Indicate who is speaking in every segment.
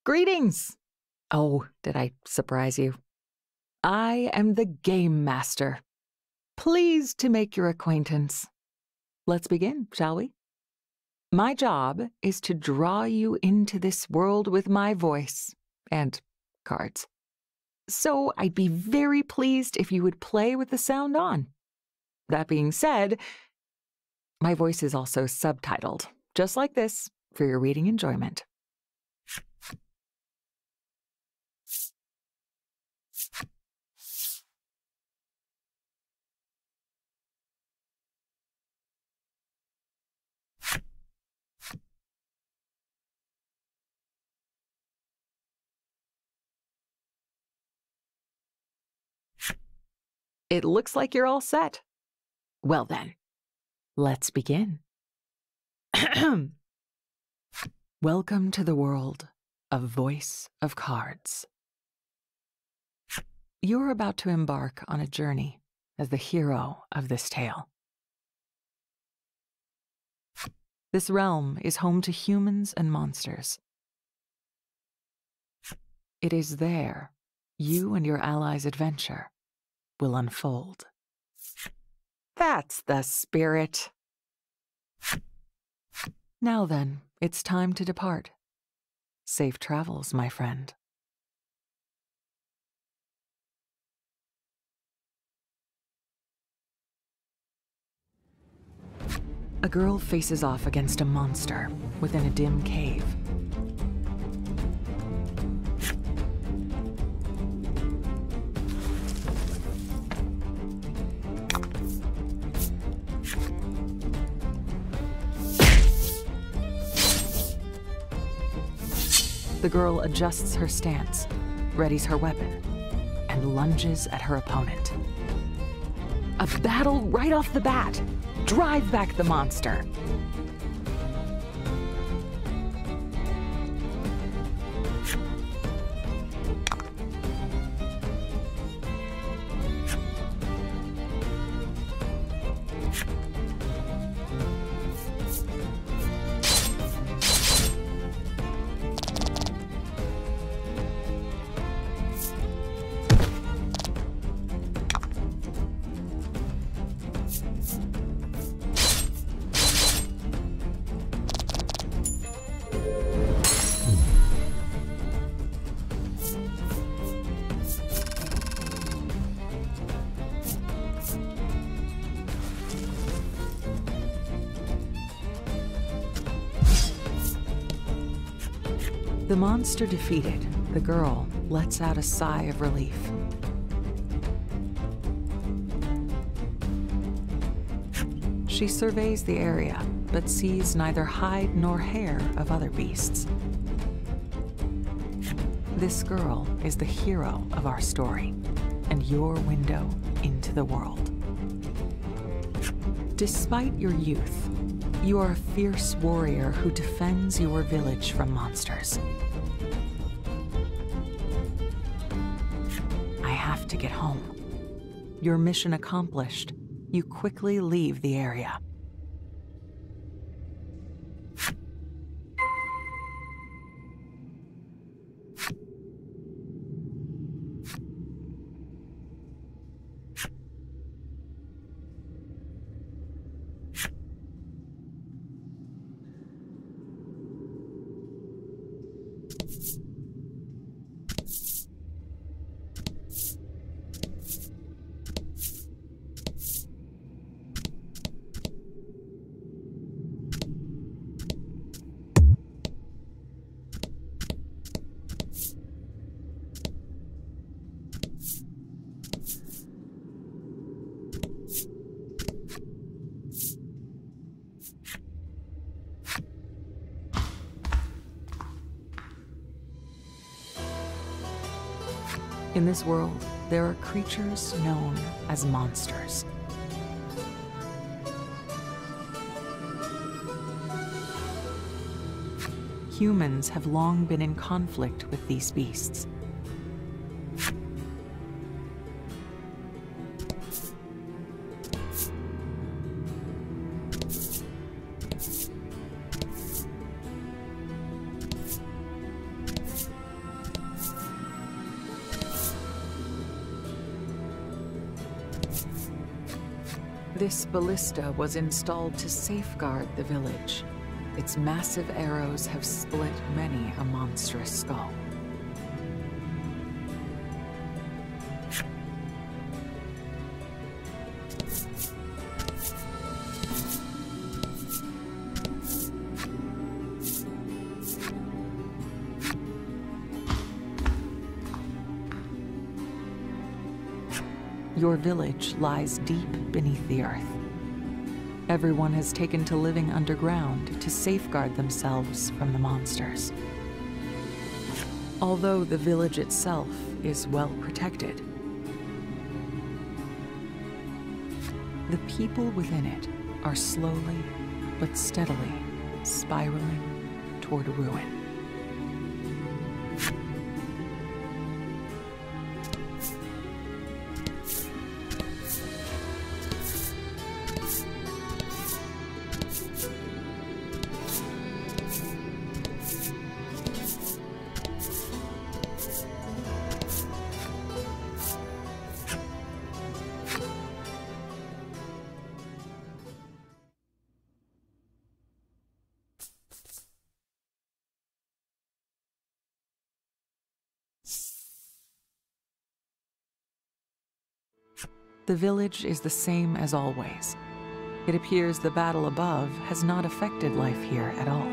Speaker 1: Greetings! Oh, did I surprise you? I am the Game Master. Pleased to make your acquaintance. Let's begin, shall we? My job is to draw you into this world with my voice and cards. So I'd be very pleased if you would play with the sound on. That being said, my voice is also subtitled, just like this, for your reading enjoyment. It looks like you're all set. Well then, let's begin. Welcome to the world of Voice of Cards. You're about to embark on a journey as the hero of this tale. This realm is home to humans and monsters. It is there you and your allies' adventure will unfold. That's the spirit. Now then, it's time to depart. Safe travels, my friend. A girl faces off against a monster within a dim cave. The girl adjusts her stance, readies her weapon, and lunges at her opponent. A battle right off the bat! Drive back the monster! The monster defeated, the girl lets out a sigh of relief. She surveys the area, but sees neither hide nor hair of other beasts. This girl is the hero of our story, and your window into the world. Despite your youth, you are a fierce warrior who defends your village from monsters. I have to get home. Your mission accomplished, you quickly leave the area. In this world, there are creatures known as monsters. Humans have long been in conflict with these beasts. This ballista was installed to safeguard the village. Its massive arrows have split many a monstrous skull. Your village lies deep beneath the earth. Everyone has taken to living underground to safeguard themselves from the monsters. Although the village itself is well protected, the people within it are slowly but steadily spiraling toward ruin. The village is the same as always. It appears the battle above has not affected life here at all.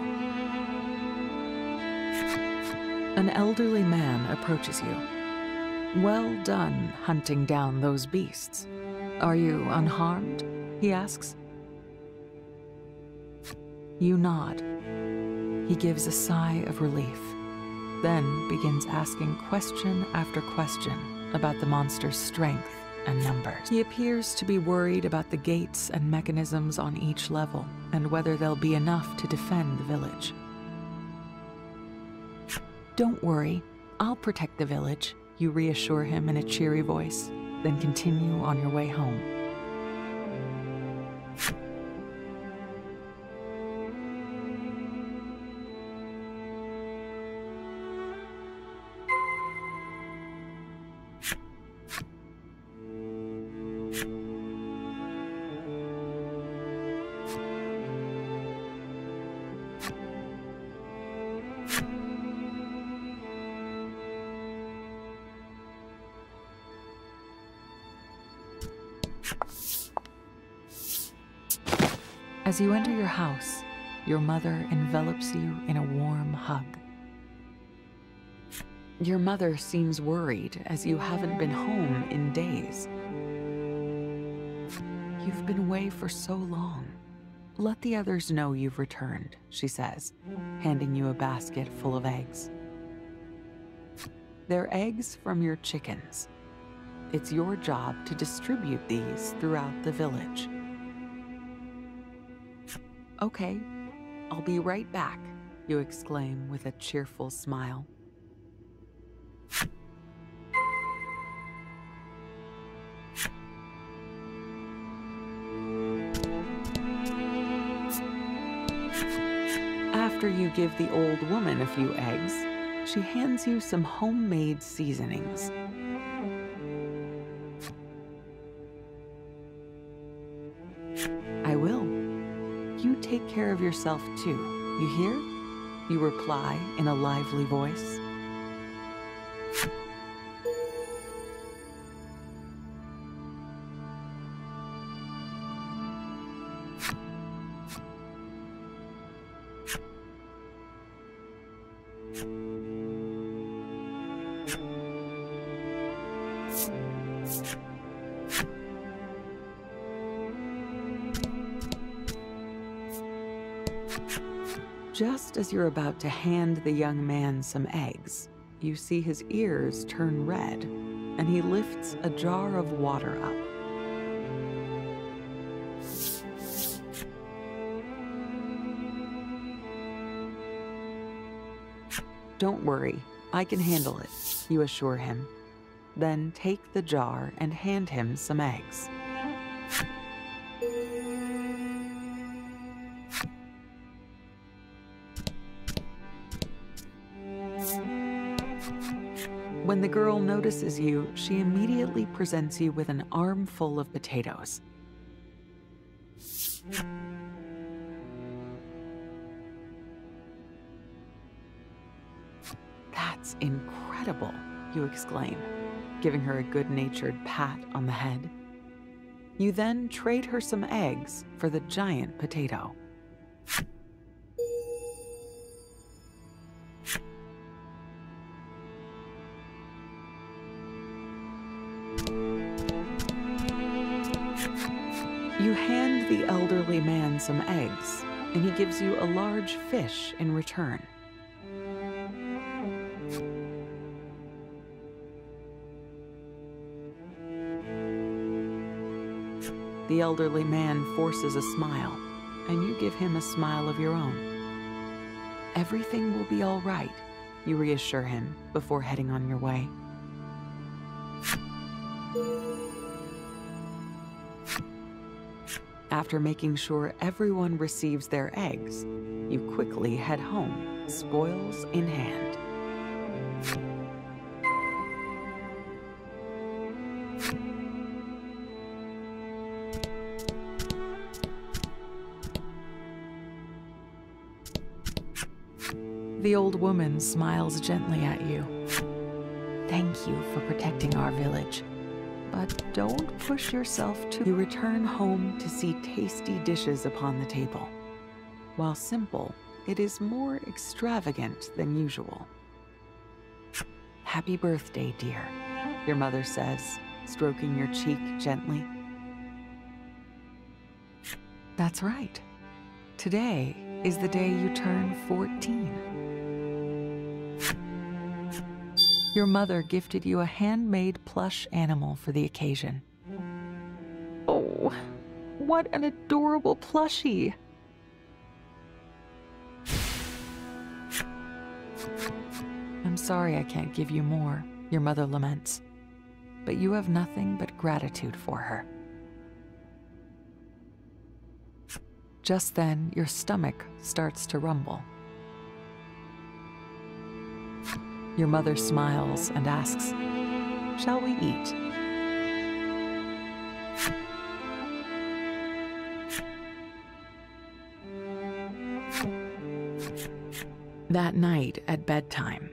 Speaker 1: An elderly man approaches you. Well done hunting down those beasts. Are you unharmed? He asks. You nod. He gives a sigh of relief, then begins asking question after question about the monster's strength and numbers. He appears to be worried about the gates and mechanisms on each level and whether they'll be enough to defend the village. Don't worry, I'll protect the village, you reassure him in a cheery voice, then continue on your way home. As you enter your house, your mother envelops you in a warm hug. Your mother seems worried as you haven't been home in days. You've been away for so long. Let the others know you've returned, she says, handing you a basket full of eggs. They're eggs from your chickens. It's your job to distribute these throughout the village. Okay, I'll be right back, you exclaim with a cheerful smile. After you give the old woman a few eggs, she hands you some homemade seasonings. I will. You take care of yourself too, you hear? You reply in a lively voice. Just as you're about to hand the young man some eggs, you see his ears turn red, and he lifts a jar of water up. Don't worry, I can handle it, you assure him. Then take the jar and hand him some eggs. When the girl notices you, she immediately presents you with an armful of potatoes. "That's incredible," you exclaim, giving her a good-natured pat on the head. You then trade her some eggs for the giant potato. You hand the elderly man some eggs, and he gives you a large fish in return. The elderly man forces a smile, and you give him a smile of your own. "Everything will be all right," you reassure him before heading on your way. After making sure everyone receives their eggs, you quickly head home, spoils in hand. The old woman smiles gently at you. "Thank you for protecting our village. But don't push yourself too." You return home to see tasty dishes upon the table. While simple, it is more extravagant than usual. "Happy birthday, dear," your mother says, stroking your cheek gently. That's right. Today is the day you turn 14. Your mother gifted you a handmade plush animal for the occasion. Oh, what an adorable plushie! "I'm sorry I can't give you more," your mother laments, but you have nothing but gratitude for her. Just then, your stomach starts to rumble. Your mother smiles and asks, "Shall we eat?" That night at bedtime,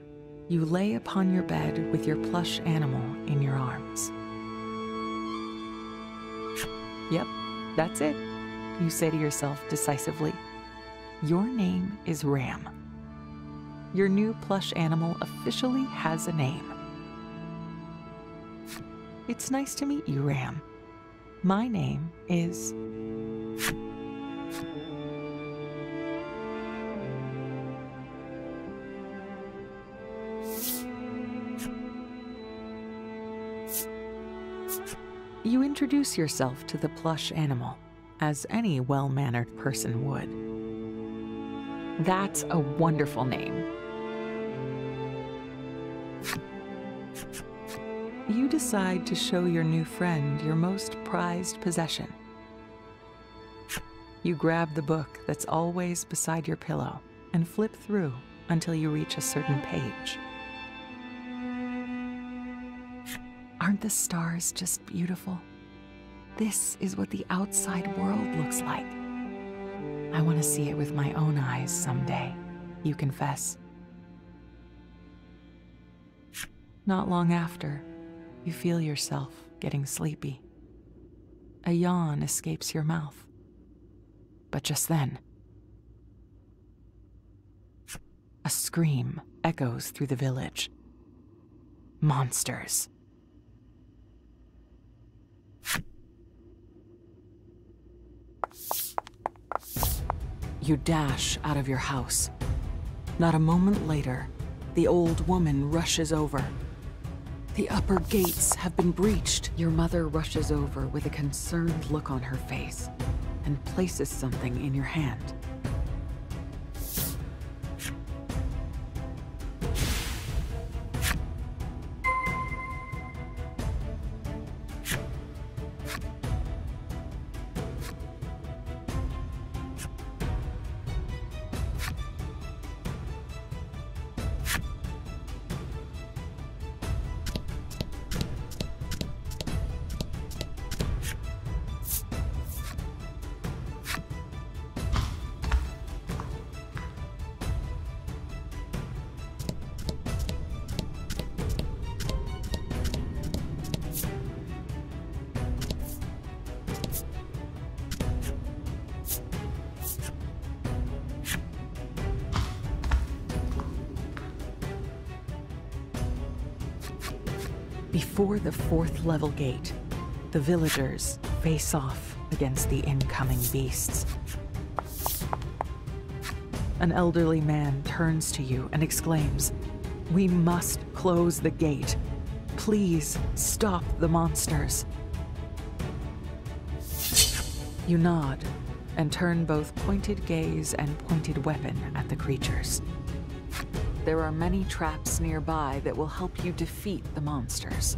Speaker 1: you lay upon your bed with your plush animal in your arms. "Yep, that's it," you say to yourself decisively. "Your name is Ram." Your new plush animal officially has a name. "It's nice to meet you, Ram. My name is..." You introduce yourself to the plush animal, as any well-mannered person would. "That's a wonderful name." You decide to show your new friend your most prized possession. You grab the book that's always beside your pillow and flip through until you reach a certain page. "Aren't the stars just beautiful? This is what the outside world looks like. I want to see it with my own eyes someday," you confess. Not long after, you feel yourself getting sleepy. A yawn escapes your mouth. But just then, a scream echoes through the village. Monsters. You dash out of your house. Not a moment later, the old woman rushes over. "The upper gates have been breached." Your mother rushes over with a concerned look on her face and places something in your hand. Before the 4th level gate, the villagers face off against the incoming beasts. An elderly man turns to you and exclaims, "We must close the gate. Please stop the monsters." You nod and turn both pointed gaze and pointed weapon at the creatures. There are many traps nearby that will help you defeat the monsters.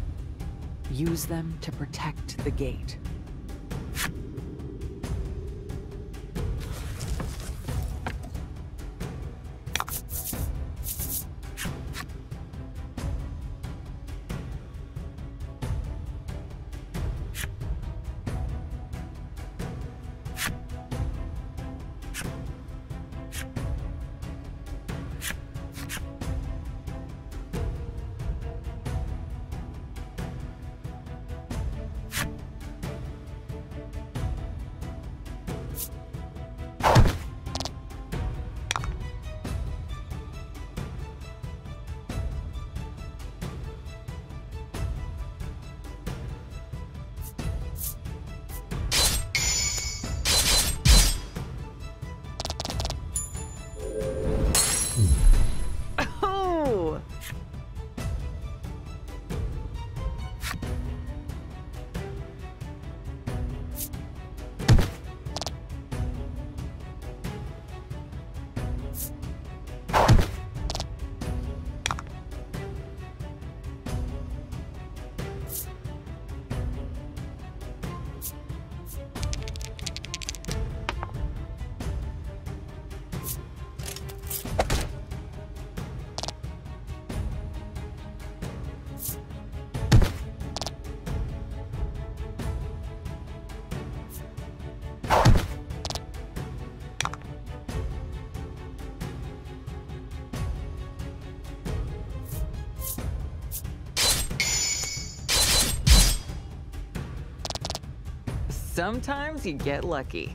Speaker 1: Use them to protect the gate. Sometimes you get lucky.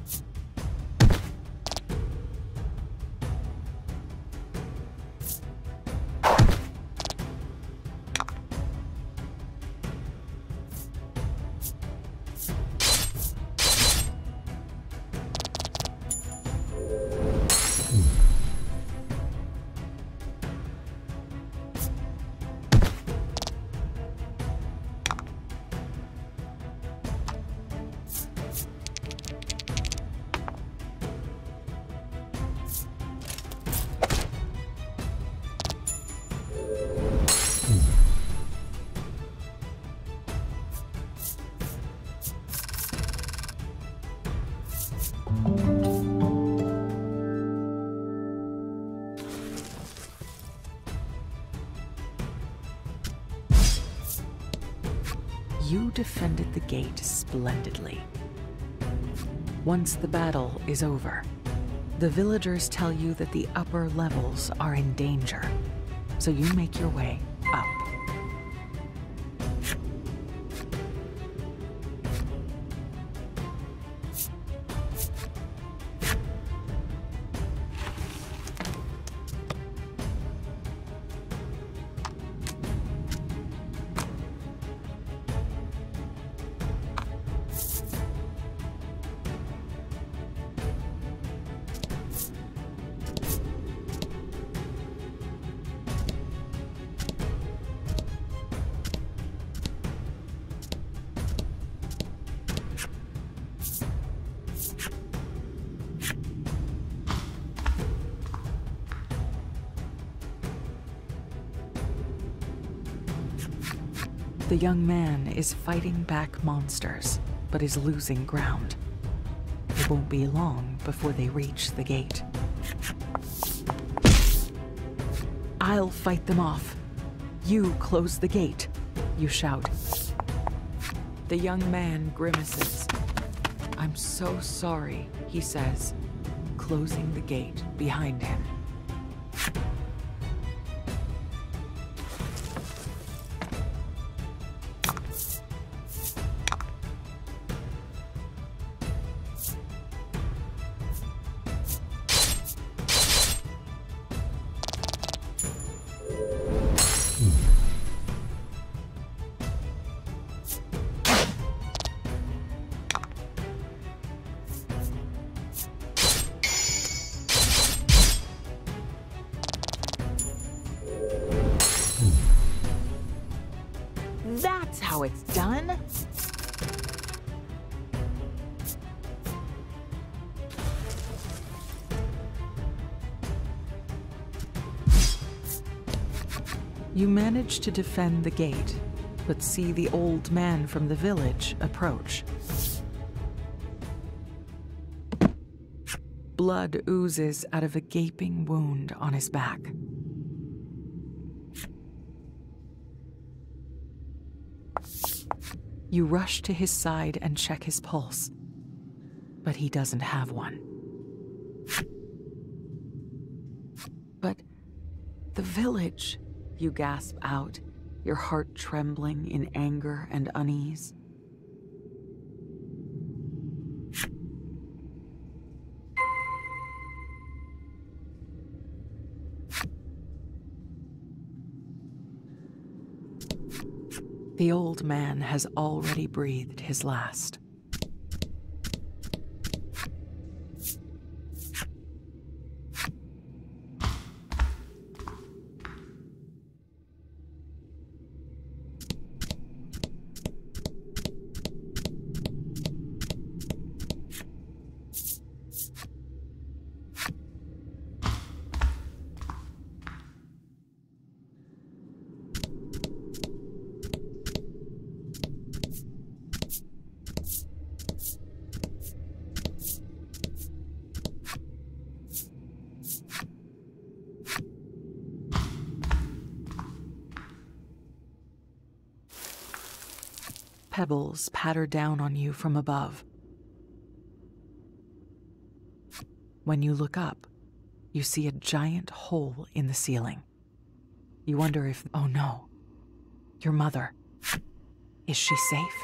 Speaker 1: You defended the gate splendidly. Once the battle is over, the villagers tell you that the upper levels are in danger, so you make your way up. The young man is fighting back monsters, but is losing ground. It won't be long before they reach the gate. "I'll fight them off. You close the gate," you shout. The young man grimaces. "I'm so sorry," he says, closing the gate behind him. how it's done? You manage to defend the gate, but see the old man from the village approach. Blood oozes out of a gaping wound on his back. You rush to his side and check his pulse, but he doesn't have one. But the village, you gasp out, your heart trembling in anger and unease. The old man has already breathed his last. Pebbles patter down on you from above. When you look up, you see a giant hole in the ceiling. You wonder if, oh no, your mother, is she safe?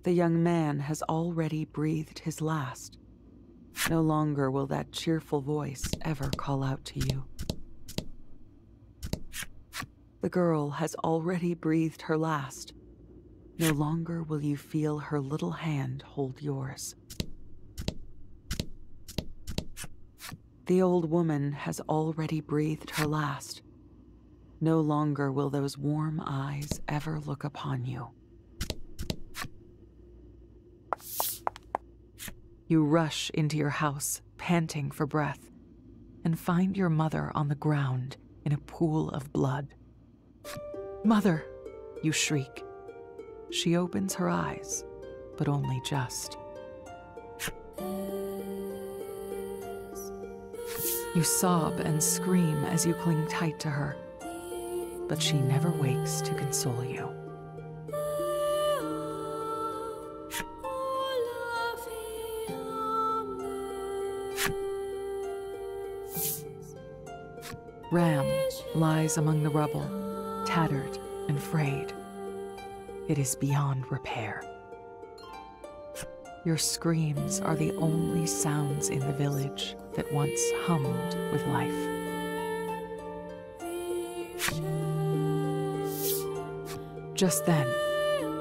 Speaker 1: The young man has already breathed his last. No longer will that cheerful voice ever call out to you. The girl has already breathed her last. No longer will you feel her little hand hold yours. The old woman has already breathed her last. No longer will those warm eyes ever look upon you. You rush into your house, panting for breath, and find your mother on the ground in a pool of blood. "Mother!" you shriek. She opens her eyes, but only just. You sob and scream as you cling tight to her, but she never wakes to console you. Ram lies among the rubble, tattered and frayed. It is beyond repair. Your screams are the only sounds in the village that once hummed with life. Just then,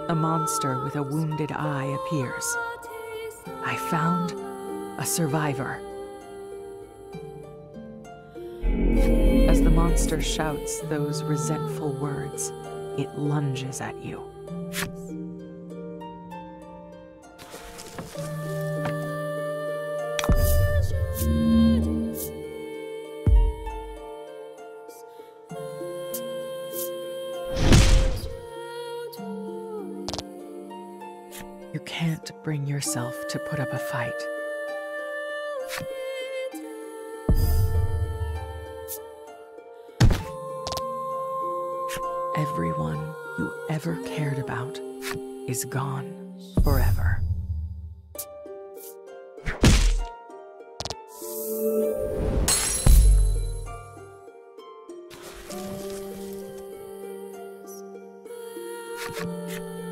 Speaker 1: a monster with a wounded eye appears. "I found a survivor." As the monster shouts those resentful words, it lunges at you. You can't bring yourself to put up a fight. Everyone you ever cared about is gone forever.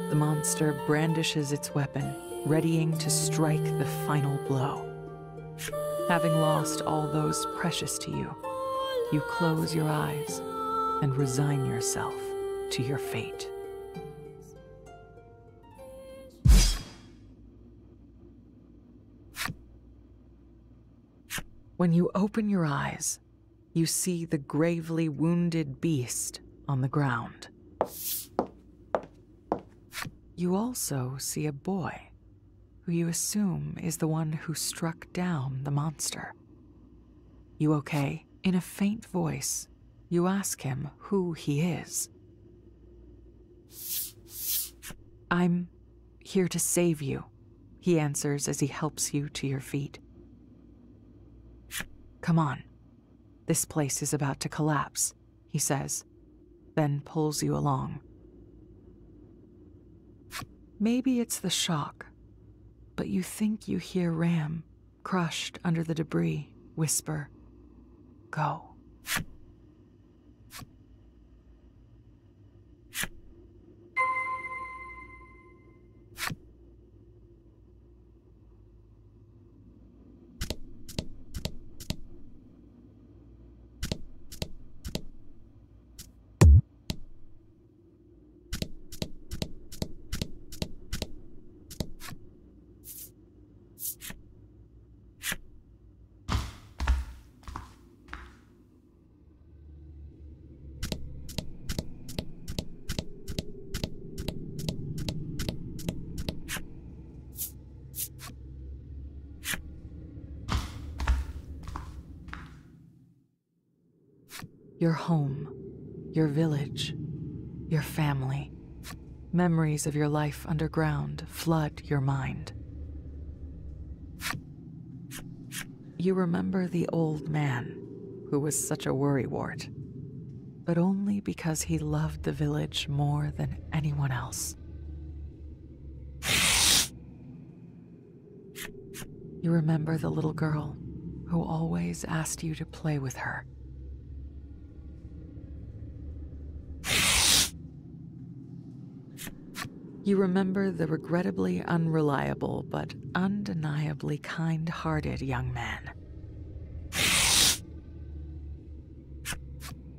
Speaker 1: The monster brandishes its weapon, readying to strike the final blow. Having lost all those precious to you, you close your eyes and resign yourself to your fate. When you open your eyes, you see the gravely wounded beast on the ground. You also see a boy who you assume is the one who struck down the monster. You okay? In a faint voice, you ask him who he is. I'm here to save you, he answers as he helps you to your feet. Come on. This place is about to collapse, he says, then pulls you along. Maybe it's the shock, but you think you hear Ram, crushed under the debris, whisper, "Go." Your home, your village, your family, memories of your life underground flood your mind. You remember the old man who was such a worrywart, but only because he loved the village more than anyone else. You remember the little girl who always asked you to play with her. You remember the regrettably unreliable but undeniably kind-hearted young man.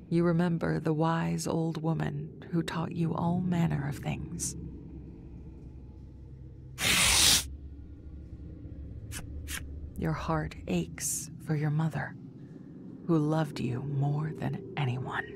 Speaker 1: You remember the wise old woman who taught you all manner of things. Your heart aches for your mother, who loved you more than anyone.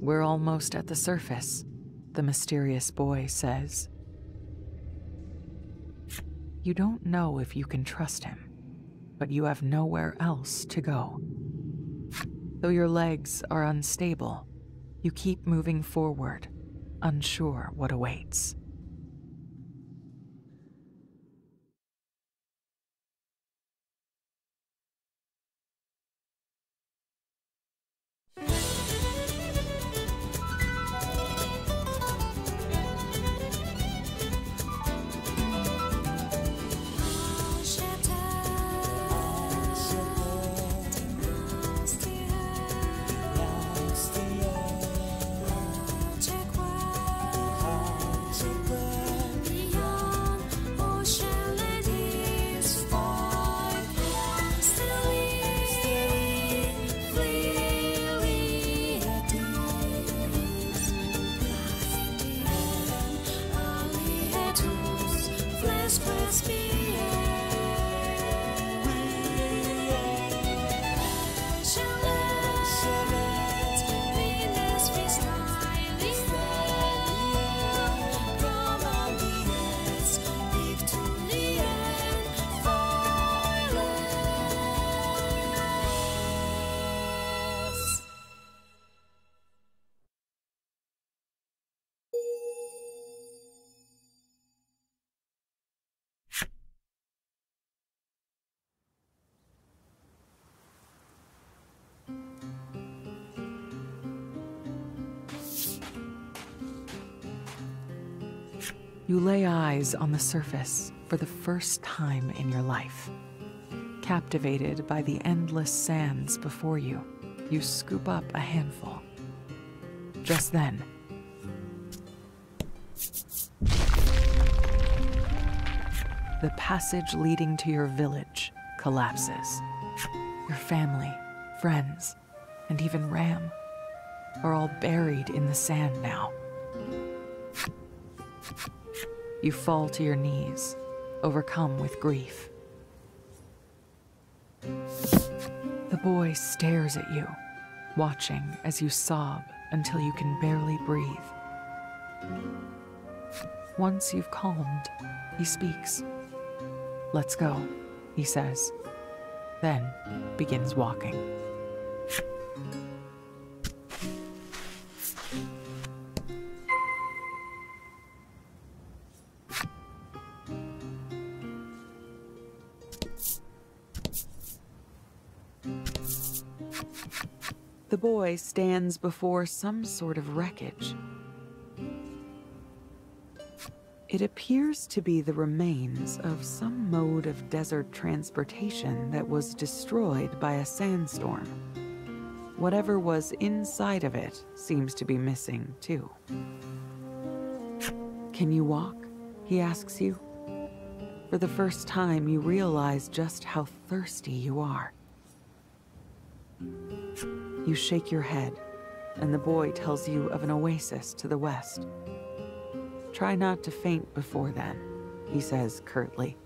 Speaker 1: We're almost at the surface, the mysterious boy says. You don't know if you can trust him, but you have nowhere else to go. Though your legs are unstable, you keep moving forward, unsure what awaits.
Speaker 2: Check what must be
Speaker 1: You lay eyes on the surface for the first time in your life. Captivated by the endless sands before you, you scoop up a handful. Just then, the passage leading to your village collapses. Your family, friends, and even Ram are all buried in the sand now. You fall to your knees, overcome with grief. The boy stares at you, watching as you sob until you can barely breathe. Once you've calmed, he speaks. "Let's go," he says, then begins walking. The boy stands before some sort of wreckage. It appears to be the remains of some mode of desert transportation that was destroyed by a sandstorm. Whatever was inside of it seems to be missing, too. "Can you walk?" he asks you. For the first time, you realize just how thirsty you are. You shake your head, and the boy tells you of an oasis to the west. "Try not to faint before then," he says curtly.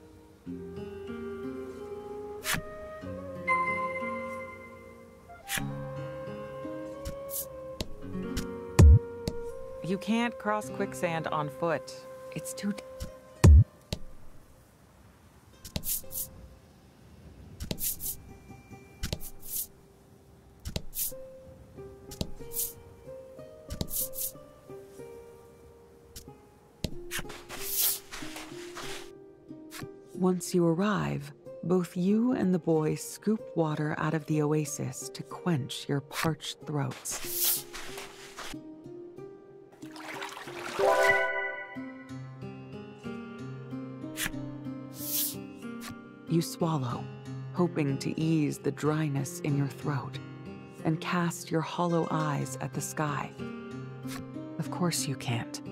Speaker 1: "You can't cross quicksand on foot. It's too deep." Once you arrive, both you and the boy scoop water out of the oasis to quench your parched throats. You swallow, hoping to ease the dryness in your throat, and cast your hollow eyes at the sky. "Of course you can't,"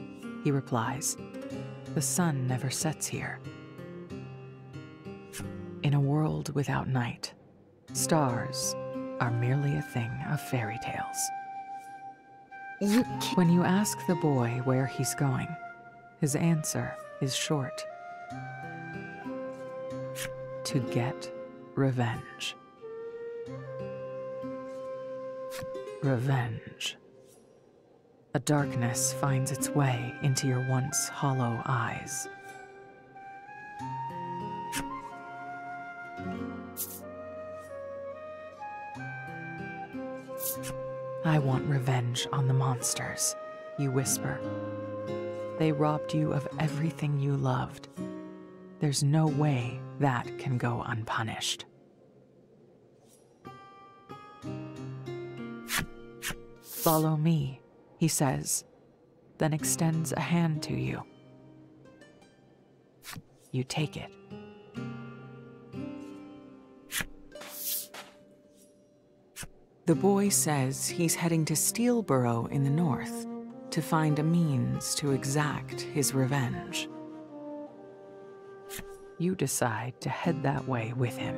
Speaker 1: he replies. "The sun never sets here." In a world without night, stars are merely a thing of fairy tales. When you ask the boy where he's going, his answer is short. To get revenge. Revenge. A darkness finds its way into your once hollow eyes. "I want revenge on the monsters," you whisper. "They robbed you of everything you loved. There's no way that can go unpunished." "Follow me," he says, then extends a hand to you. You take it. The boy says he's heading to Steelborough in the north to find a means to exact his revenge. You decide to head that way with him.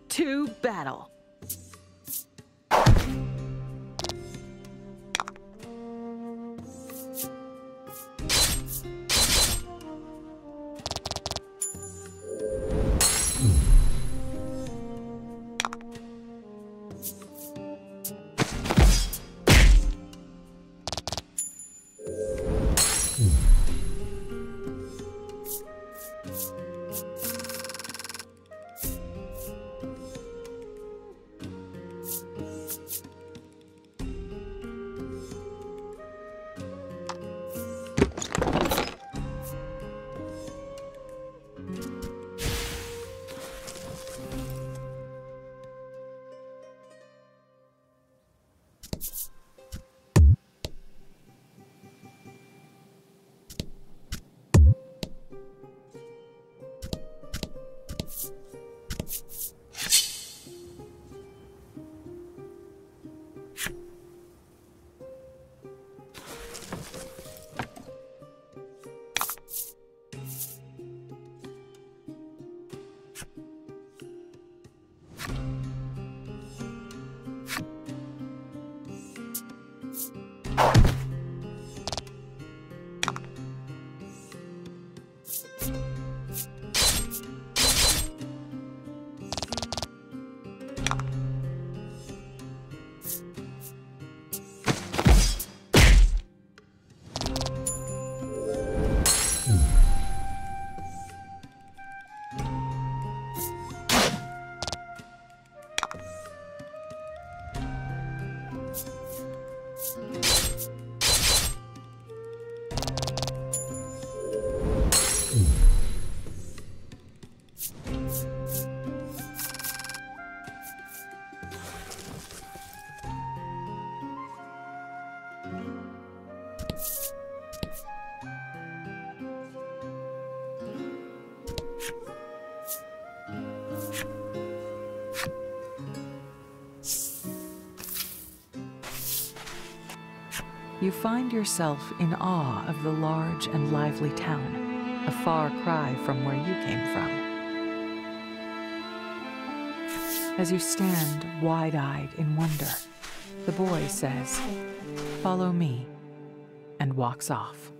Speaker 1: To battle. You find yourself in awe of the large and lively town, a far cry from where you came from. As you stand wide-eyed in wonder, the boy says, "Follow me," and walks off.